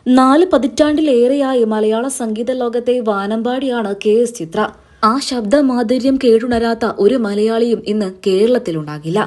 4 പതിറ്റാണ്ടിലേറെയായി മലയാള സംഗീത ലോകത്തെ വാനമ്പാടിയാണ് കെ.എസ്. ചിത്ര. ആ ശബ്ദമാധുര്യം കേട്ടുണരാത്ത ഒരു മലയാളിയും ഇന്ന് കേരളത്തിലുണ്ടാകില്ല.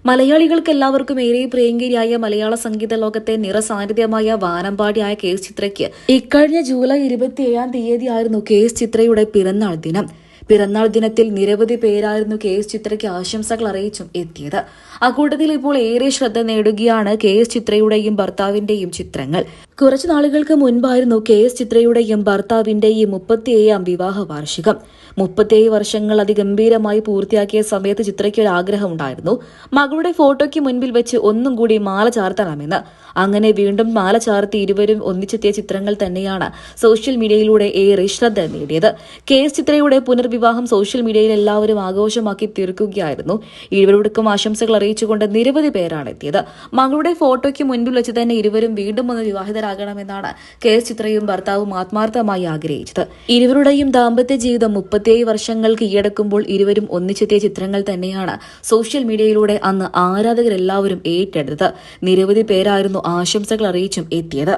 മലയാളികൾക്കെല്ലാവർക്കും ഏറെ പ്രിയങ്കരിയായ മലയാള സംഗീത ലോകത്തെ നിറസാന്നിധ്യമായ വാനമ്പാടിയായ കെ.എസ്. ചിത്രയ്ക്ക് ഇക്കഴിഞ്ഞ ജൂലൈ 27-ാം തീയതിയായിരുന്നു കെ.എസ്. ചിത്രയുടെ പിറന്നാൾ ദിനം. പിറന്നാൾ ദിനത്തിൽ നിരവധി പേരായിരുന്നു കെ.എസ്. ചിത്രയ്ക്ക് ആശംസകൾ അറിയിച്ചും എത്തിയത്. അക്കൂട്ടത്തിൽ ഇപ്പോൾ ഏറെ ശ്രദ്ധ നേടുകയാണ് കെ.എസ്. ചിത്രയുടെയും ഭർത്താവിന്റെയും ചിത്രങ്ങൾ. കുറച്ചു നാളുകൾക്ക് മുൻപായിരുന്നു കെ.എസ്. ചിത്രയുടെയും ഭർത്താവിന്റെയും 37-ാം വിവാഹ വാർഷികം. 37 വർഷങ്ങൾ അതിഗംഭീരമായി പൂർത്തിയാക്കിയ സമയത്ത് ചിത്രയ്ക്ക് ഒരു ആഗ്രഹമുണ്ടായിരുന്നു, മകളുടെ ഫോട്ടോയ്ക്ക് മുൻപിൽ വെച്ച് ഒന്നും കൂടി മാല ചാർത്തണമെന്ന്. അങ്ങനെ വീണ്ടും മാല ചാർത്തി ഇരുവരും ഒന്നിച്ചെത്തിയ ചിത്രങ്ങൾ തന്നെയാണ് സോഷ്യൽ മീഡിയയിലൂടെ ഏറെ ശ്രദ്ധ നേടിയത്. കെ.എസ്. ചിത്രയുടെ പുനർവിവാഹം സോഷ്യൽ മീഡിയയിൽ എല്ലാവരും ആഘോഷമാക്കി തീർക്കുകയായിരുന്നു. ഇരുവരുടെക്കും ആശംസകൾ അറിയിച്ചുകൊണ്ട് നിരവധി പേരാണ് എത്തിയത്. മകളുടെ ഫോട്ടോയ്ക്ക് മുൻപിൽ വെച്ച് തന്നെ ഇരുവരും വീണ്ടും ഒന്ന് വിവാഹിതരാകണമെന്നാണ് കെ.എസ്. ചിത്രയും ഭർത്താവും ആത്മാർത്ഥമായി ആഗ്രഹിച്ചത്. ഇരുവരുടെയും ദാമ്പത്യ ജീവിതം 37 വർഷങ്ങൾ കീഴടക്കുമ്പോൾ ഇരുവരും ഒന്നിച്ചെത്തിയ ചിത്രങ്ങൾ തന്നെയാണ് സോഷ്യൽ മീഡിയയിലൂടെ അന്ന് ആരാധകരെല്ലാവരും ഏറ്റെടുത്തത്. നിരവധി പേരായിരുന്നു ആശംസകൾ അറിയിച്ചും എത്തിയത്.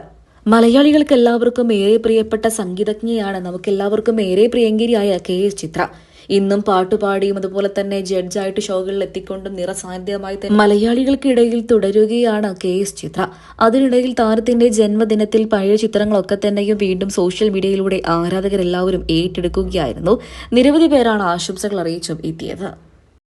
മലയാളികൾക്ക് എല്ലാവർക്കും ഏറെ പ്രിയപ്പെട്ട സംഗീതജ്ഞയാണ് നമുക്കെല്ലാവർക്കും ഏറെ പ്രിയങ്കരിയായ കെ.എസ്. ചിത്ര. ഇന്നും പാട്ടുപാടിയും അതുപോലെ തന്നെ ജഡ്ജായിട്ട് ഷോകളിൽ എത്തിക്കൊണ്ടും നിറസാന്നിധ്യമായി തന്നെ മലയാളികൾക്കിടയിൽ തുടരുകയാണ് കെ.എസ്. ചിത്ര. അതിനിടയിൽ താരത്തിന്റെ ജന്മദിനത്തിൽ പഴയ ചിത്രങ്ങളൊക്കെ തന്നെയും വീണ്ടും സോഷ്യൽ മീഡിയയിലൂടെ ആരാധകരെല്ലാവരും ഏറ്റെടുക്കുകയായിരുന്നു. നിരവധി പേരാണ് ആശംസകൾ അറിയിച്ചും എത്തിയത്.